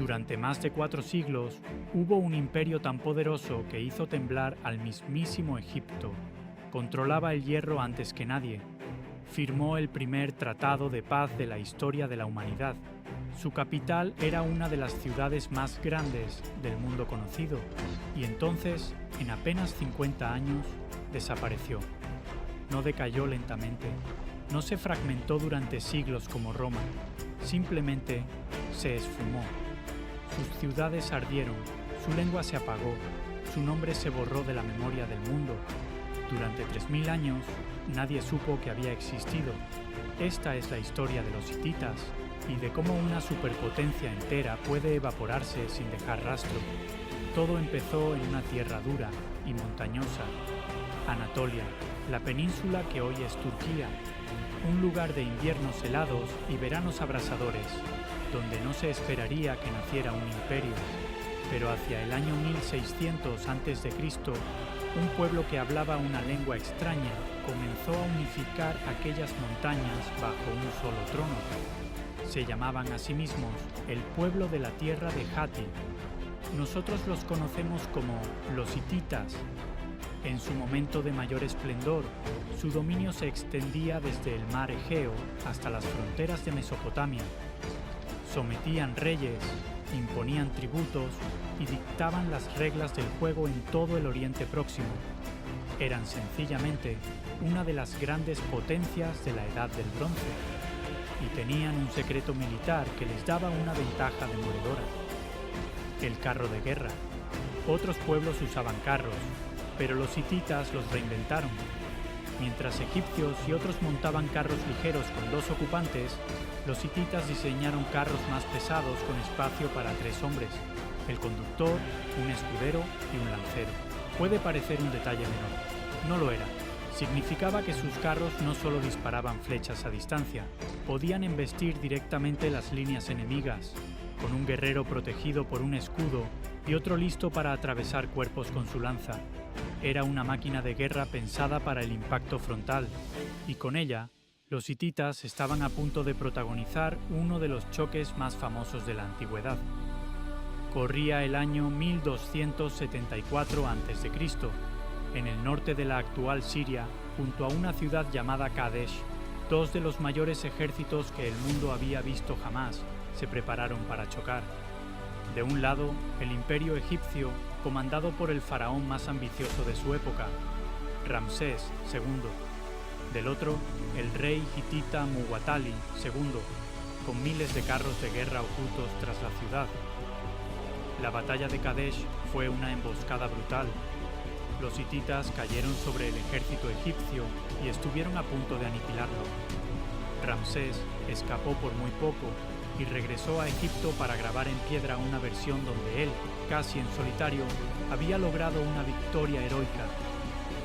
Durante más de 4 siglos hubo un imperio tan poderoso que hizo temblar al mismísimo Egipto. Controlaba el hierro antes que nadie. Firmó el primer tratado de paz de la historia de la humanidad. Su capital era una de las ciudades más grandes del mundo conocido, y entonces, en apenas 50 años, desapareció. No decayó lentamente, no se fragmentó durante siglos como Roma, simplemente se esfumó. Sus ciudades ardieron, su lengua se apagó, su nombre se borró de la memoria del mundo. Durante 3000 años, nadie supo que había existido. Esta es la historia de los hititas y de cómo una superpotencia entera puede evaporarse sin dejar rastro. Todo empezó en una tierra dura y montañosa, Anatolia, la península que hoy es Turquía, un lugar de inviernos helados y veranos abrasadores, donde no se esperaría que naciera un imperio. Pero hacia el año 1600 a.C., un pueblo que hablaba una lengua extraña comenzó a unificar aquellas montañas bajo un solo trono. Se llamaban a sí mismos el pueblo de la tierra de Hatti. Nosotros los conocemos como los hititas. En su momento de mayor esplendor, su dominio se extendía desde el mar Egeo hasta las fronteras de Mesopotamia. Sometían reyes, imponían tributos y dictaban las reglas del juego en todo el Oriente Próximo. Eran sencillamente una de las grandes potencias de la Edad del Bronce y tenían un secreto militar que les daba una ventaja demoledora: el carro de guerra. Otros pueblos usaban carros, pero los hititas los reinventaron. Mientras egipcios y otros montaban carros ligeros con 2 ocupantes, los hititas diseñaron carros más pesados con espacio para 3 hombres, el conductor, un escudero y un lancero. Puede parecer un detalle menor, no lo era. Significaba que sus carros no solo disparaban flechas a distancia, podían embestir directamente las líneas enemigas, con un guerrero protegido por un escudo y otro listo para atravesar cuerpos con su lanza. Era una máquina de guerra pensada para el impacto frontal, y con ella, los hititas estaban a punto de protagonizar uno de los choques más famosos de la antigüedad. Corría el año 1274 a.C., en el norte de la actual Siria, junto a una ciudad llamada Kadesh. 2 de los mayores ejércitos que el mundo había visto jamás se prepararon para chocar. De un lado, el imperio egipcio, comandado por el faraón más ambicioso de su época, Ramsés II. Del otro, el rey hitita Muwatalli II, con miles de carros de guerra ocultos tras la ciudad. La batalla de Kadesh fue una emboscada brutal. Los hititas cayeron sobre el ejército egipcio y estuvieron a punto de aniquilarlo. Ramsés escapó por muy poco y regresó a Egipto para grabar en piedra una versión donde él, casi en solitario, había logrado una victoria heroica.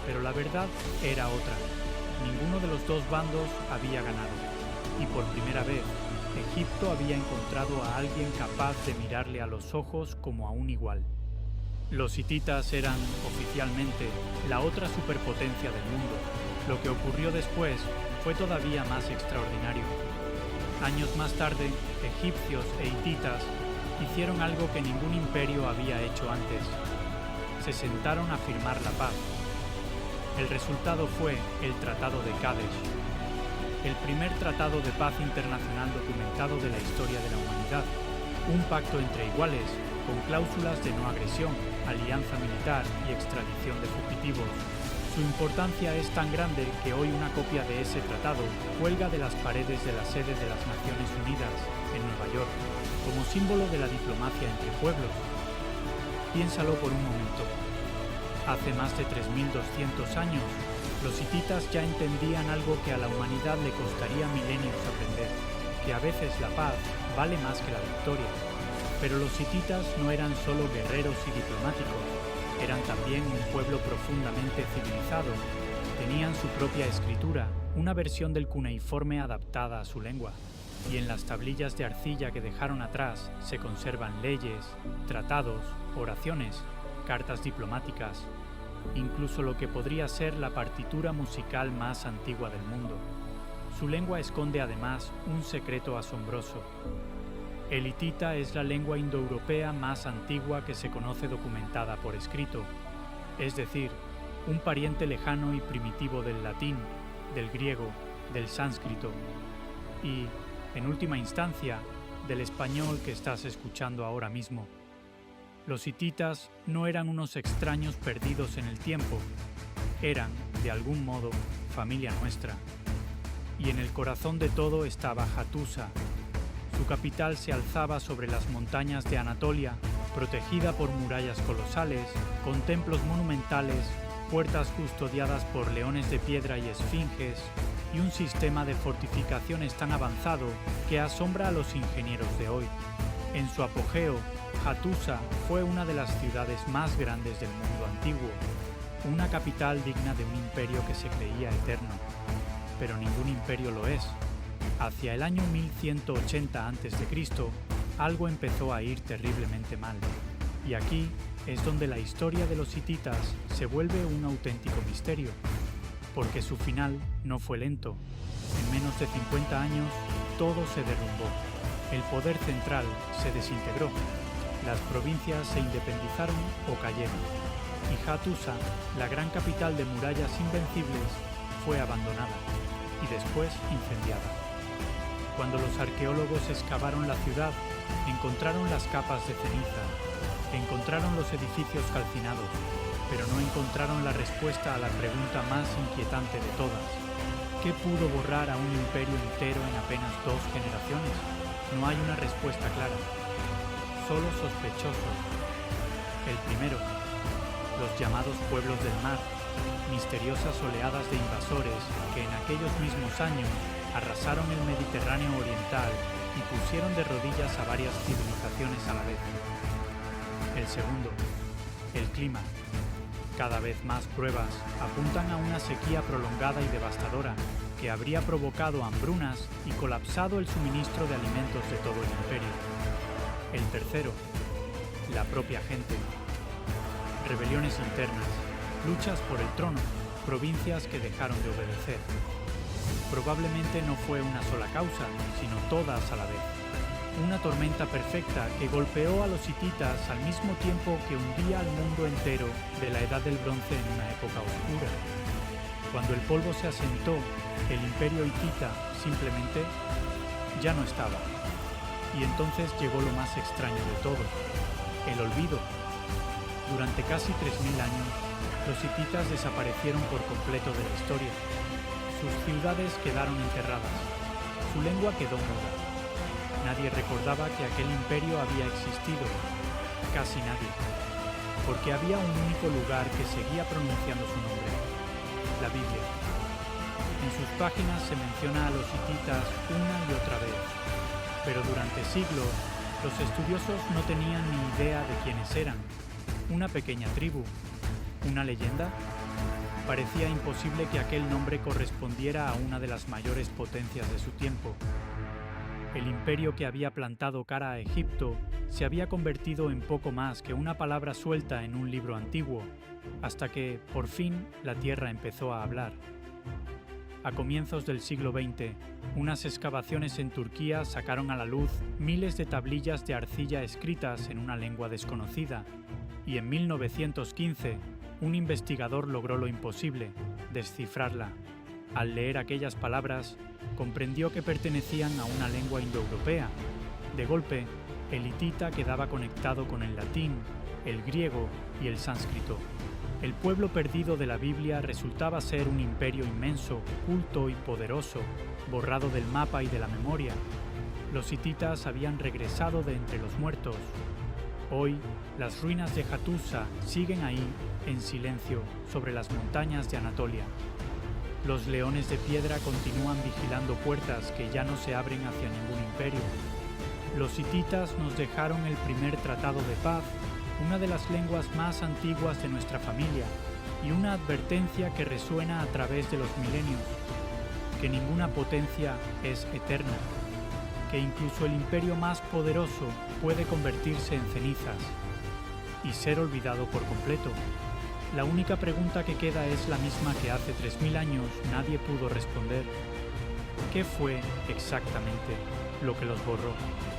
Pero la verdad era otra. Ninguno de los 2 bandos había ganado, y por primera vez, Egipto había encontrado a alguien capaz de mirarle a los ojos como a un igual. Los hititas eran, oficialmente, la otra superpotencia del mundo. Lo que ocurrió después fue todavía más extraordinario. Años más tarde, egipcios e hititas hicieron algo que ningún imperio había hecho antes. Se sentaron a firmar la paz. El resultado fue el Tratado de Kadesh, el primer tratado de paz internacional documentado de la historia de la humanidad, un pacto entre iguales, con cláusulas de no agresión, alianza militar y extradición de fugitivos. Su importancia es tan grande que hoy una copia de ese tratado cuelga de las paredes de la sede de las Naciones Unidas, en Nueva York, como símbolo de la diplomacia entre pueblos. Piénsalo por un momento. Hace más de 3200 años, los hititas ya entendían algo que a la humanidad le costaría milenios aprender, que a veces la paz vale más que la victoria. Pero los hititas no eran solo guerreros y diplomáticos, eran también un pueblo profundamente civilizado. Tenían su propia escritura, una versión del cuneiforme adaptada a su lengua, y en las tablillas de arcilla que dejaron atrás se conservan leyes, tratados, oraciones, cartas diplomáticas, incluso lo que podría ser la partitura musical más antigua del mundo. Su lengua esconde además un secreto asombroso. El hitita es la lengua indoeuropea más antigua que se conoce documentada por escrito, es decir, un pariente lejano y primitivo del latín, del griego, del sánscrito y, en última instancia, del español que estás escuchando ahora mismo. Los hititas no eran unos extraños perdidos en el tiempo, eran, de algún modo, familia nuestra. Y en el corazón de todo estaba Hattusa. Su capital se alzaba sobre las montañas de Anatolia, protegida por murallas colosales, con templos monumentales, puertas custodiadas por leones de piedra y esfinges, y un sistema de fortificaciones tan avanzado que asombra a los ingenieros de hoy. En su apogeo, Hattusa fue una de las ciudades más grandes del mundo antiguo, una capital digna de un imperio que se creía eterno. Pero ningún imperio lo es. Hacia el año 1180 a.C., algo empezó a ir terriblemente mal. Y aquí es donde la historia de los hititas se vuelve un auténtico misterio, porque su final no fue lento. En menos de 50 años, todo se derrumbó. El poder central se desintegró. Las provincias se independizaron o cayeron. Y Hattusa, la gran capital de murallas invencibles, fue abandonada y después incendiada. Cuando los arqueólogos excavaron la ciudad, encontraron las capas de ceniza, encontraron los edificios calcinados, pero no encontraron la respuesta a la pregunta más inquietante de todas. ¿Qué pudo borrar a un imperio entero en apenas 2 generaciones? No hay una respuesta clara, solo sospechosos. El primero, los llamados pueblos del mar, misteriosas oleadas de invasores que en aquellos mismos años arrasaron el Mediterráneo oriental y pusieron de rodillas a varias civilizaciones a la vez. El segundo, el clima. Cada vez más pruebas apuntan a una sequía prolongada y devastadora que habría provocado hambrunas y colapsado el suministro de alimentos de todo el imperio. El tercero, la propia gente. Rebeliones internas, luchas por el trono, provincias que dejaron de obedecer. Probablemente no fue una sola causa, sino todas a la vez. Una tormenta perfecta que golpeó a los hititas al mismo tiempo que hundía al mundo entero de la Edad del Bronce en una época oscura. Cuando el polvo se asentó, el imperio hitita simplemente ya no estaba. Y entonces llegó lo más extraño de todo, el olvido. Durante casi 3000 años, los hititas desaparecieron por completo de la historia. Sus ciudades quedaron enterradas, su lengua quedó muda. Nadie recordaba que aquel imperio había existido, casi nadie, porque había un único lugar que seguía pronunciando su nombre, la Biblia. En sus páginas se menciona a los hititas una y otra vez, pero durante siglos los estudiosos no tenían ni idea de quiénes eran. ¿Una pequeña tribu? ¿Una leyenda? Parecía imposible que aquel nombre correspondiera a una de las mayores potencias de su tiempo. El imperio que había plantado cara a Egipto se había convertido en poco más que una palabra suelta en un libro antiguo, hasta que, por fin, la tierra empezó a hablar. A comienzos del siglo XX, unas excavaciones en Turquía sacaron a la luz miles de tablillas de arcilla escritas en una lengua desconocida, y en 1915, un investigador logró lo imposible, descifrarla. Al leer aquellas palabras, comprendió que pertenecían a una lengua indoeuropea. De golpe, el hitita quedaba conectado con el latín, el griego y el sánscrito. El pueblo perdido de la Biblia resultaba ser un imperio inmenso, culto y poderoso, borrado del mapa y de la memoria. Los hititas habían regresado de entre los muertos. Hoy, las ruinas de Hattusa siguen ahí, en silencio, sobre las montañas de Anatolia. Los leones de piedra continúan vigilando puertas que ya no se abren hacia ningún imperio. Los hititas nos dejaron el primer tratado de paz, una de las lenguas más antiguas de nuestra familia, y una advertencia que resuena a través de los milenios, que ninguna potencia es eterna, que incluso el imperio más poderoso puede convertirse en cenizas y ser olvidado por completo. La única pregunta que queda es la misma que hace 3000 años nadie pudo responder. ¿Qué fue exactamente lo que los borró?